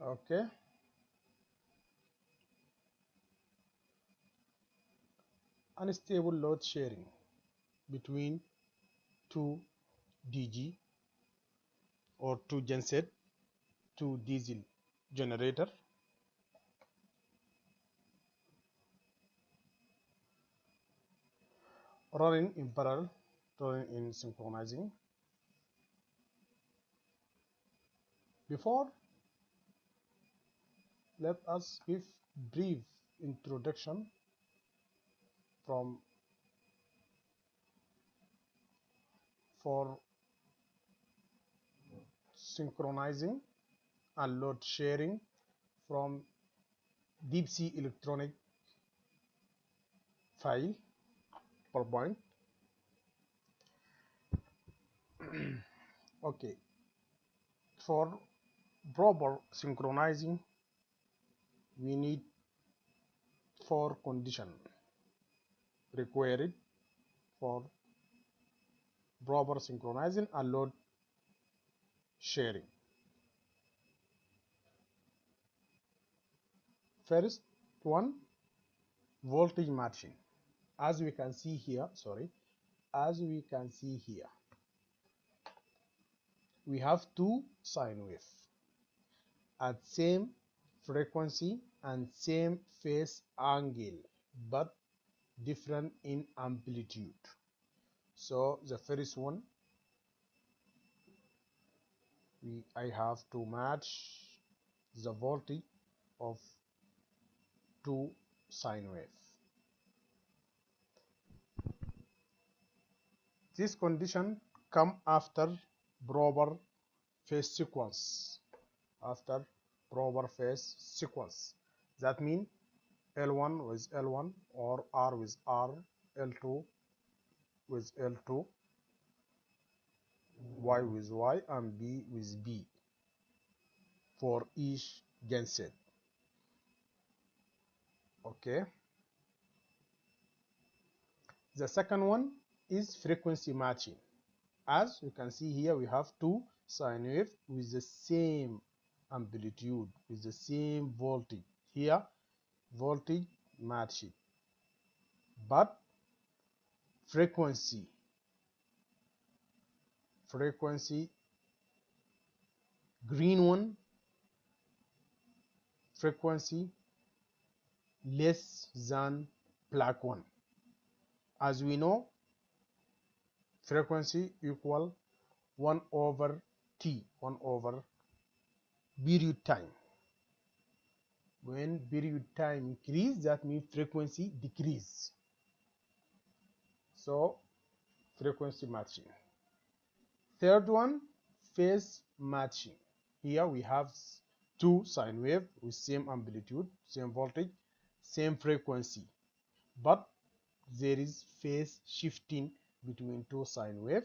Okay. Unstable load sharing between two DG or two genset, two diesel generator running in parallel, running in synchronizing. Before, let us give brief introduction from for synchronizing and load sharing from deep sea electronic file PowerPoint. Okay, for proper synchronizing we need four conditions required for proper synchronizing and load sharing. First one, voltage matching. As we can see here, we have two sine waves at same frequency and same phase angle, but different in amplitude. So the first one, I have to match the voltage of two sine waves. This condition come after proper phase sequence. After proper phase sequence, that means L1 with L1 or R with R, L2 with L2, Y with Y, and B with B for each genset. Okay. The second one is frequency matching. As you can see here, we have two sine waves with the same amplitude, with the same voltage. Here, voltage matching, but frequency green one, frequency less than black one. As we know, frequency equal 1 over t, 1 over period time. When period time increase, that means frequency decrease. So frequency matching. Third one, phase matching. Here we have two sine wave with same amplitude, same voltage, same frequency, but there is phase shifting between two sine wave.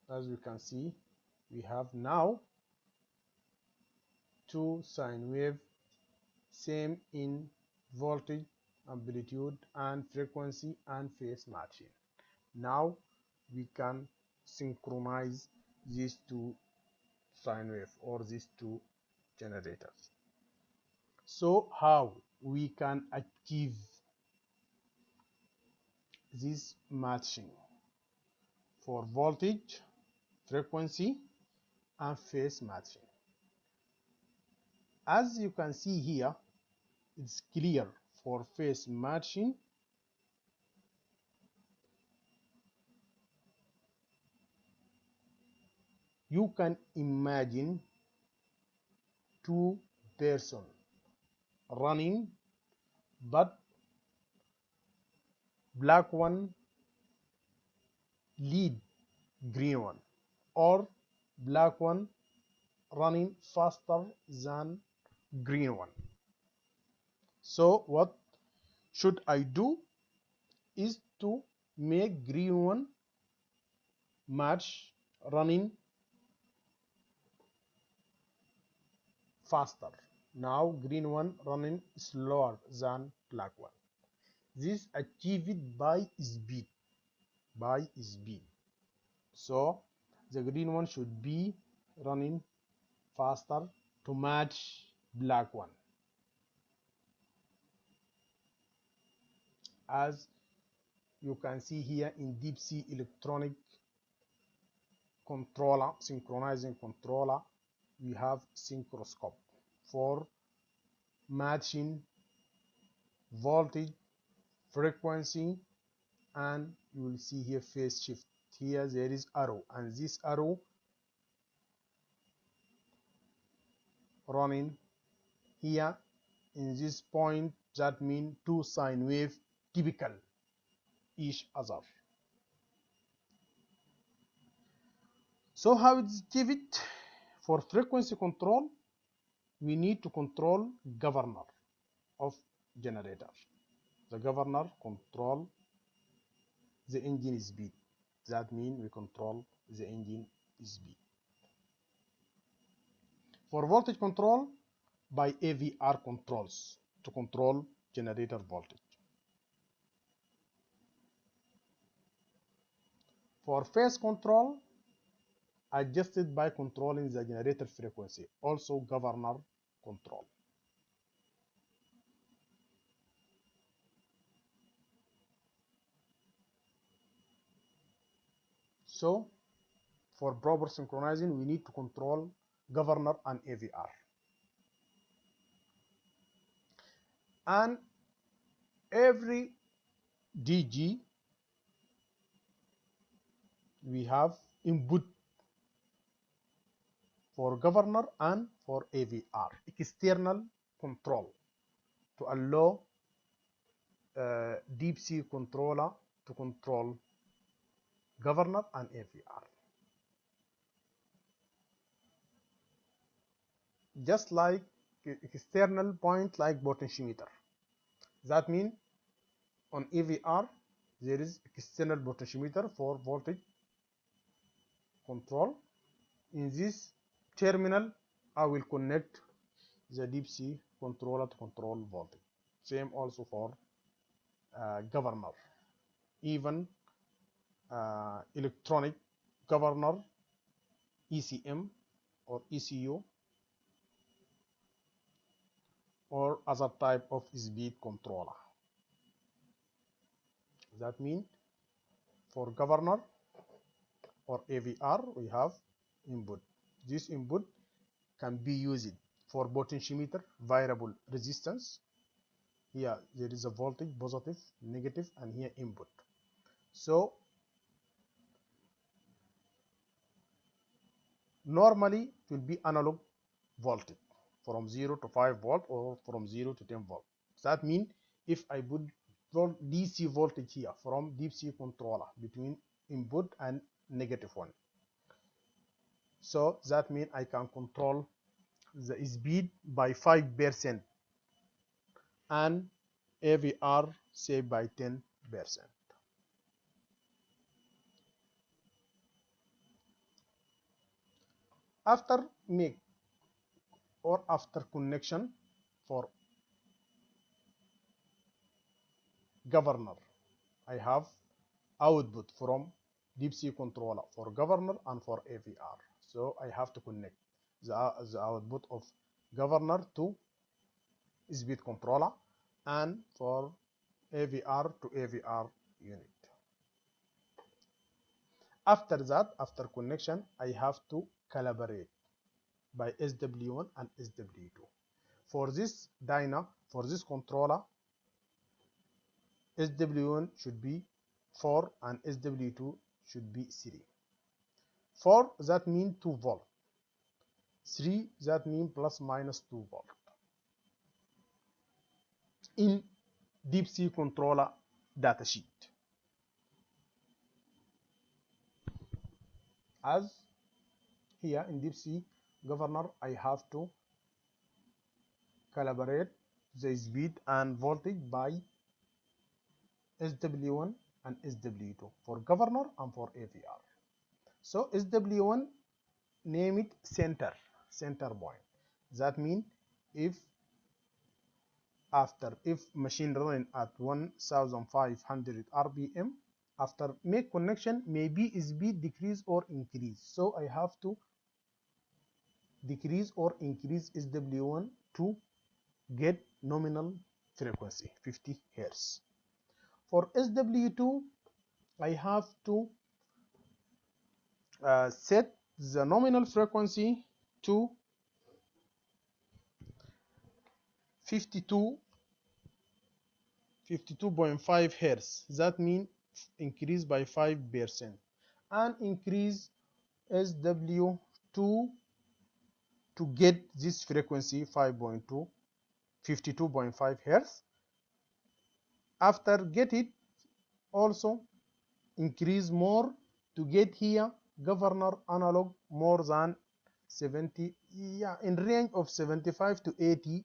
As you can see, we have now two sine wave, same in voltage, amplitude, and frequency, and phase matching. Now we can synchronize these two sine wave or these two generators. So how we can achieve this matching for voltage, frequency, and phase matching? As you can see here, it's clear for phase matching. You can imagine two persons running, but black one lead green one, or black one running faster than green one. So what should I do is to make green one match running faster. Now green one running slower than black one. This achieved by speed. So The green one should be running faster to match black one. As you can see here in deep sea electronic controller, synchronizing controller, we have synchroscope for matching voltage, frequency, and you will see here phase shift. Here there is arrow, and this arrow running here in this point, that means two sine wave typical each other. So how is it? For frequency control, we need to control governor of generator. The governor control the engine speed. That means we control the engine speed. For voltage control, by AVR controls to control generator voltage. For phase control, adjusted by controlling the generator frequency, also governor control. So for proper synchronizing, we need to control governor and AVR. And every DG, we have input for governor and for AVR, external control to allow deep sea controller to control governor and AVR. Just like external point like potentiometer. That means on AVR there is external potentiometer for voltage control. In this terminal I will connect the deep sea controller to control voltage. Same also for governor. Even electronic governor, ECM or ECU, or other type of speed controller. That means for governor or AVR we have input. This input can be used for potentiometer variable resistance. Here there is a voltage, positive, negative, and here input. So normally it will be analog voltage from 0 to 5 volt or from 0 to 10 volt. That means if I put DC voltage here from deep sea controller between input and negative one, so that means I can control the speed by 5% and AVR say by 10%. After make or after connection for governor, I have output from deep sea controller for governor and for AVR. So I have to connect the output of governor to speed controller and for AVR to AVR unit. After that, after connection, I have to calibrate by SW1 and SW2. For this dyna, for this controller, SW1 should be 4 and SW2 should be 3. 4 that means 2 volt. 3 that means plus minus 2 volt. In deep sea controller datasheet. As here in deep sea governor, I have to calibrate the speed and voltage by SW1 and SW2 for governor and for AVR. So SW1 name it center point. That means if machine running at 1500 RPM, after make connection, maybe speed decrease or increase. So I have to decrease or increase SW1 to get nominal frequency 50 Hertz. For SW2, I have to set the nominal frequency to 52.5 Hertz. That means increase by 5% and increase SW2 to get this frequency 5.2 52.5 Hertz. After get it, also increase more to get here governor analog more than 70, yeah, in range of 75 to 80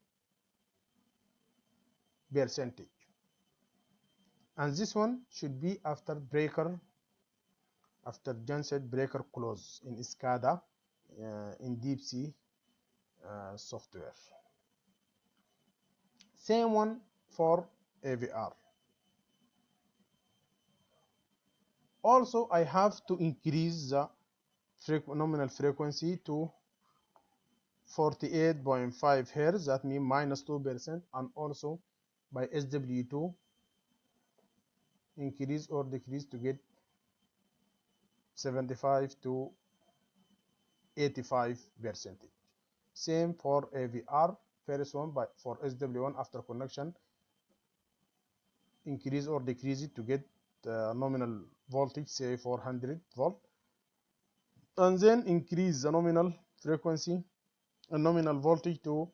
percentage. And this one should be after breaker, after genset breaker close in SCADA, in deep sea software. Same one for AVR. Also, I have to increase the nominal frequency to 48.5 Hertz, that means minus 2%, and also by SW2 increase or decrease to get 75 to 85 percentage. Same for AVR, first one, but for SW1 after connection, increase or decrease it to get nominal voltage, say 400 volt, and then increase the nominal frequency and nominal voltage to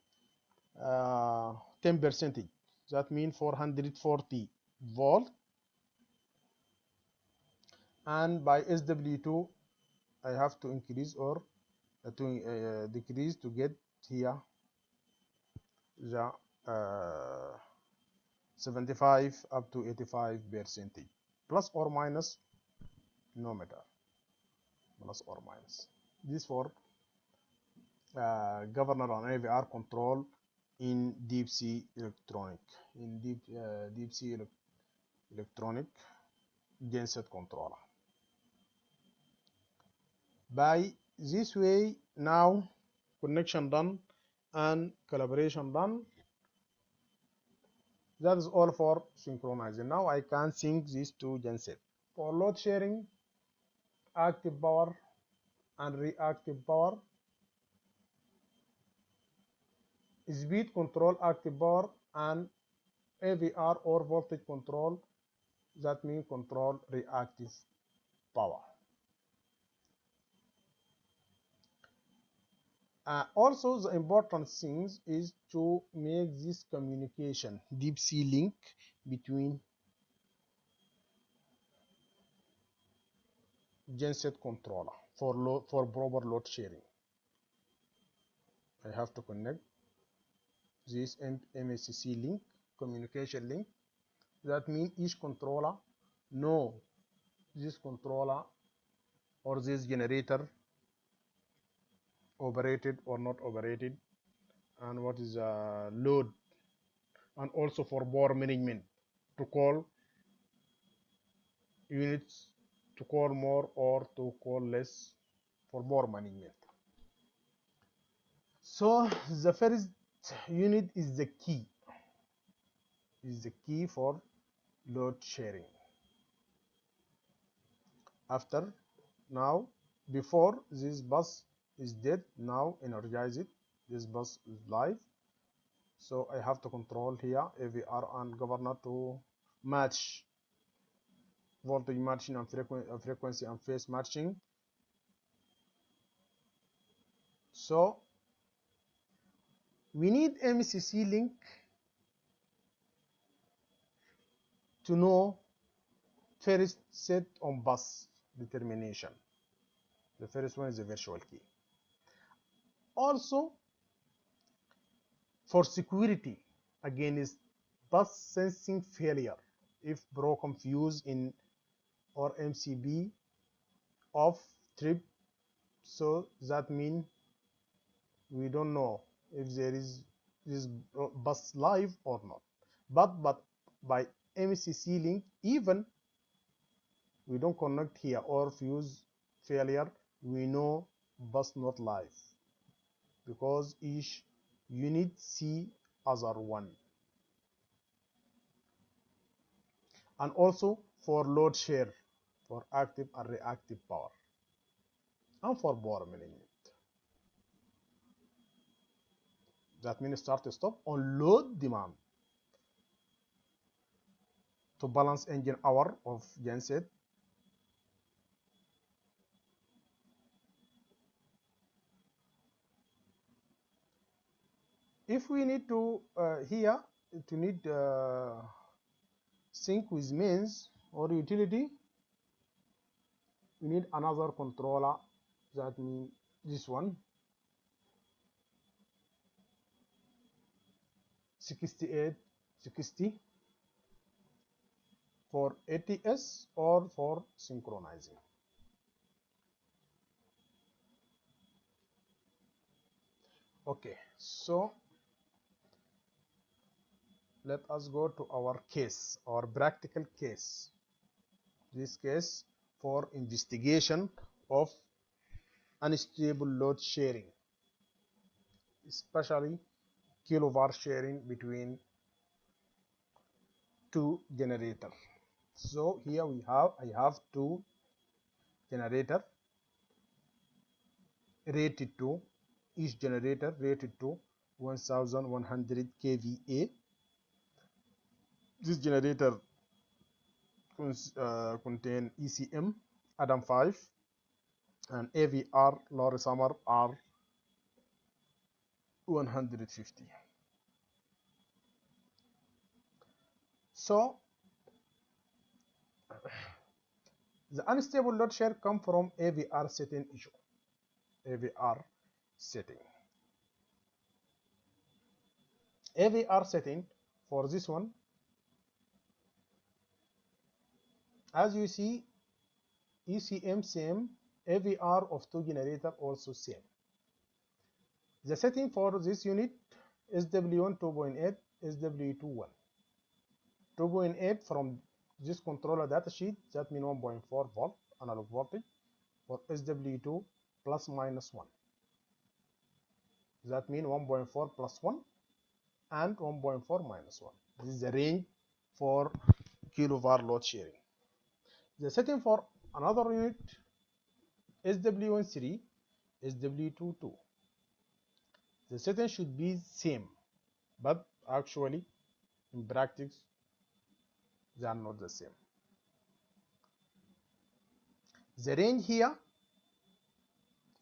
10 percentage. That means 440 volt, and by SW2 I have to increase or to decrease to get here the 75 up to 85 percentage, plus or minus, no matter, plus or minus. This for governor and AVR control in deep sea electronic, in deep sea electronic genset controller. By this way, now connection done and calibration done. That is all for synchronizing. Now I can sync these two gensets. For load sharing, active power and reactive power, speed control active power, and AVR or voltage control, that means control reactive power. Also, the important things is to make this communication deep sea link between genset controller for proper load sharing. I have to connect this MSC link, communication link. That means each controller know this controller or this generator operated or not operated, and what is load, and also for power management to call units, to call more or to call less for power management. So the first unit is the key for load sharing. After, now, before this bus is dead, now energize it. This bus is live, so I have to control here AVR and governor to match voltage matching and frequency and phase matching. So we need MCC link to know first set on bus determination. The first one is the virtual key. Also, for security against bus sensing failure, if broken fuse in or MCB off trip, so that means we don't know if there is this bus live or not. But by MCC link, even we don't connect here, or fuse failure, we know bus not live because each unit see other one. And also for load share, for active and reactive power, and for power management. That means start stop on load demand to balance engine hour of genset. If we need to here to need sync with mains or utility, we need another controller. That means this one 6860 for ATS or for synchronizing. Okay, so let us go to our case, our practical case. This case for investigation of unstable load sharing, especially kilovar sharing between two generators. So here I have two generator rated to, each generator rated to 1100 kVA. This generator contain ECM Adam 5 and AVR Lorry Summer R 150. So the unstable load share come from AVR setting issue. AVR setting. AVR setting for this one, as you see, ECM same, AVR of two generator also same. The setting for this unit is SW1 2.8, SW2 1. 2.8 from this controller datasheet, that means 1.4 volt analog voltage, for SW2 plus minus 1. That means 1.4 plus 1 and 1.4 minus 1. This is the range for kilovar load sharing. The setting for another unit SW13, SW22. The setting should be same, but actually in practice they are not the same. The range here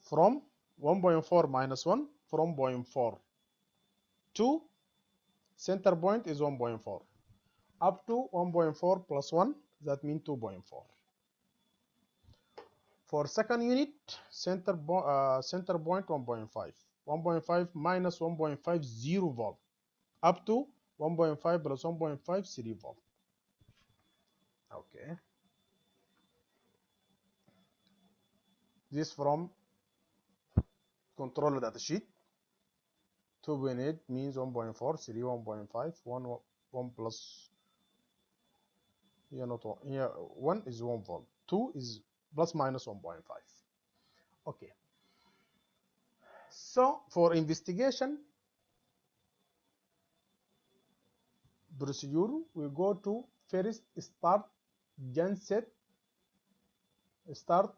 from 1.4 minus 1 from 0.4 to center point is 1.4 up to 1.4 plus 1, that means 2.4. For second unit, center point 1.5, 1.5 minus 1.5 0 volt up to 1.5 plus 1.5 3 volt. Okay, this from controller data sheet. 2.8 means 1.4, 3 1.5, 1 plus, here not one, here 1 is 1 volt, 2 is plus minus 1.5. Okay, so for investigation procedure, we go to first start genset, start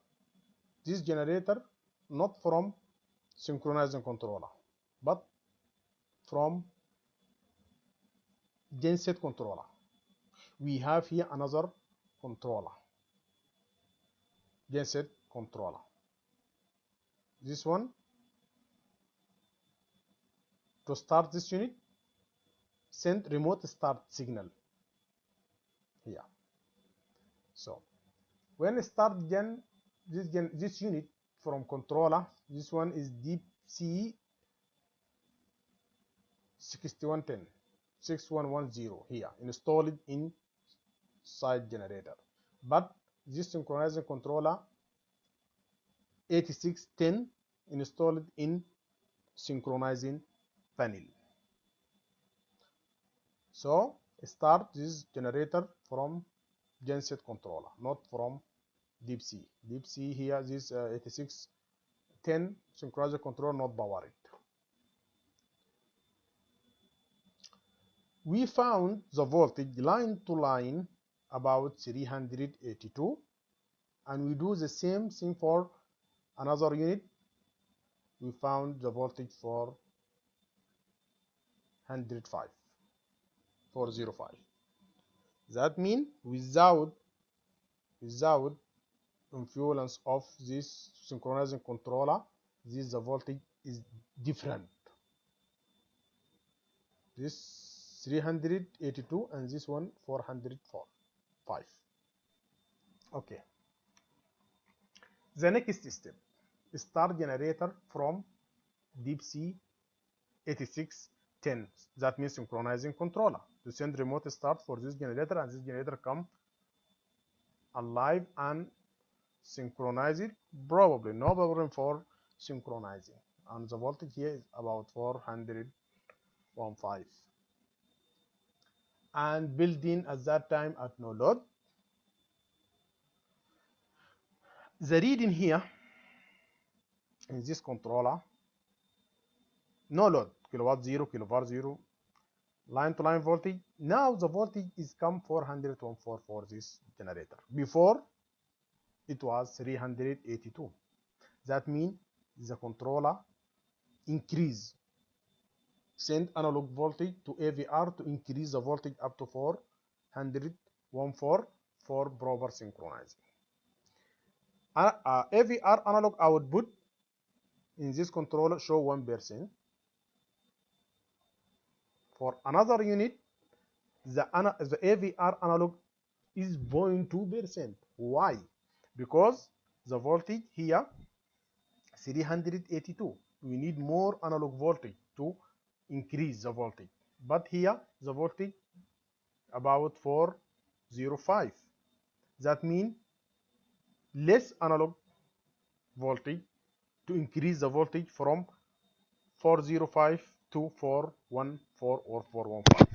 this generator not from synchronizing controller but from genset controller. We have here another controller, genset controller. This one, to start this unit, send remote start signal here. So when start this unit from controller, this one is deep C 6110 6110 here installed in side generator, but this synchronizing controller 8610 installed in synchronizing panel. So start this generator from genset controller, not from deep C. Deep C here, this 8610 synchronizer control not powered. We found the voltage line to line about 382, and we do the same thing for another unit. We found the voltage for 105, 405. That means without influence of this synchronizing controller, this the voltage is different. This 382 and this one 405. Okay. The next step, start generator from deep C 8610. That means synchronizing controller to send remote start for this generator, and this generator come alive and synchronize it. Probably no problem for synchronizing, and the voltage here is about 415, and built in at that time at no load. The reading here in this controller, no load, kilowatt 0, kilowatt 0, line to line voltage. Now the voltage is come 414 for this generator. Before it was 382. That means the controller increase, send analog voltage to AVR to increase the voltage up to 414 for proper synchronizing. AVR analog output in this controller show 1%. For another unit, the AVR analog is 0.2%. Why? Because the voltage here 382. We need more analog voltage to increase the voltage. But here the voltage about 405. That means less analog voltage to increase the voltage from 405 to 414 or 415.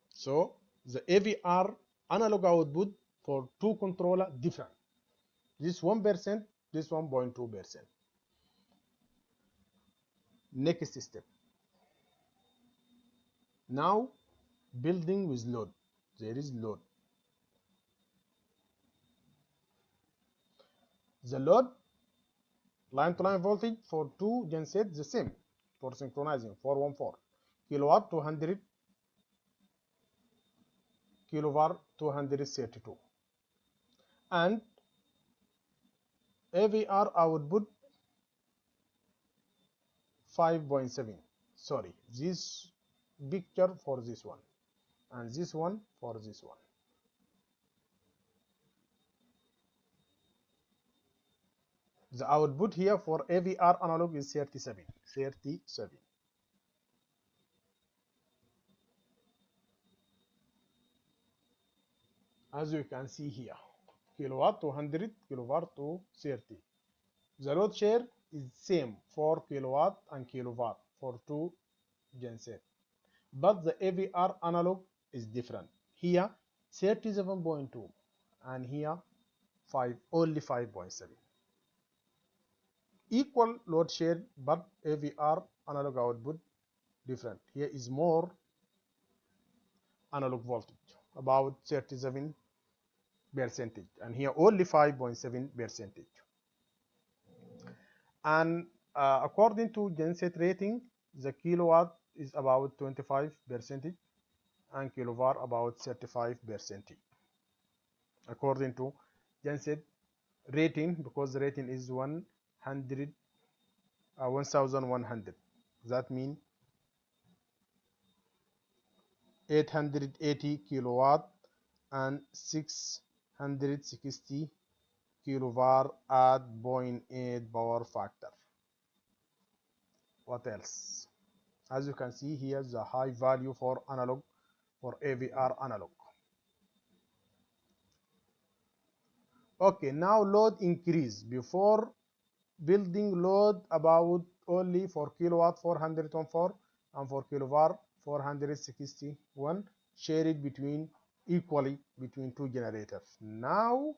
So the AVR analog output for two controller different. This 1%, this 1.2%. Next step. Now building with load. There is load. The load line to line voltage for two gensets the same for synchronizing 414 kilowatt 200 kilowatt 232, and AVR output 5.7. Sorry, this picture for this one and this one for this one. The output here for AVR analog is 37. As you can see here, kilowatt 200, kilowatt 230. The load share is same for kilowatt and kilowatt for two genset, but the AVR analog is different. Here 37.2 and here only 5.7. Equal load share, but AVR analog output different. Here is more analog voltage, about 37%, and here only 5.7%. And according to genset rating, the kilowatt is about 25% and kilowatt about 35%. According to genset rating, because the rating is 1100. That means 880 kilowatt and 660 kilowatt at 0.8 power factor. What else? As you can see here, the high value for analog, for AVR analog. Okay, now load increase. Before building load about only for kilowatt 414 and for kilowatt 461 shared between equally between two generators. Now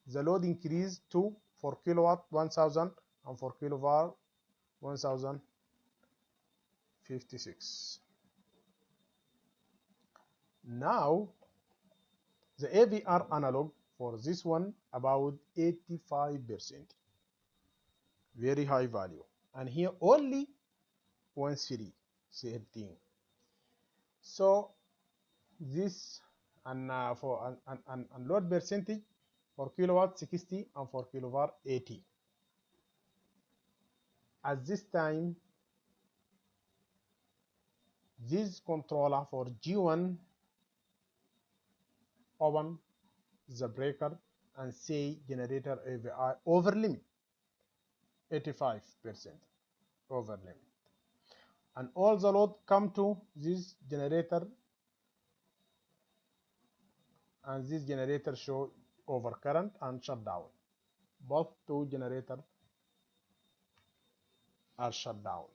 the load increased to 4 kilowatt 1000 and 4 kilowatt 1056. Now the AVR analog for this one about 85%, very high value, and here only 13. So this and for and load percentage for kilowatt 60 and for kilowatt 80. At this time, this controller for G1 open the breaker and say generator AVI over limit 85% over limit, and all the load come to this generator, and this generator show overcurrent and shut down. Both two generators are shut down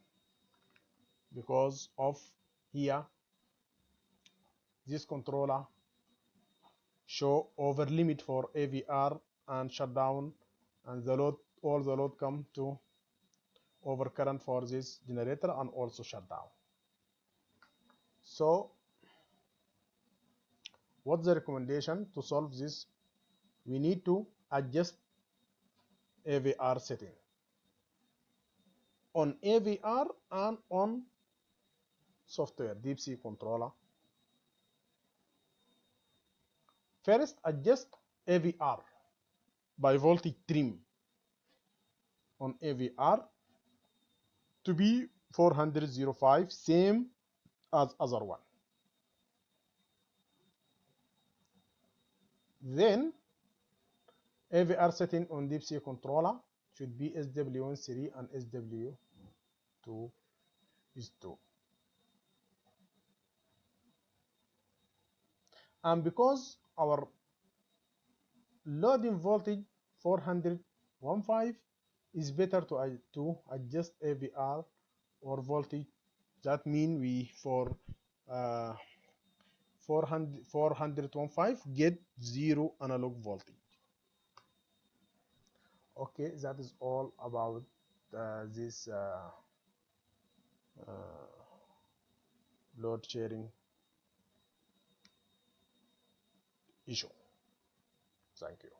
because of here this controller show over limit for AVR and shut down, and the load, all the load come to overcurrent for this generator and also shut down. So what's the recommendation to solve this? We need to adjust AVR setting on AVR and on software deep C controller. First, adjust AVR by voltage trim on AVR to be 405, same as other one. Then AVR setting on deep C controller should be SW13 and SW2 is 2. And because our loading voltage 415 is better to adjust AVR or voltage. That means we for 415 get 0 analog voltage. Okay, that is all about this load sharing issue. Thank you.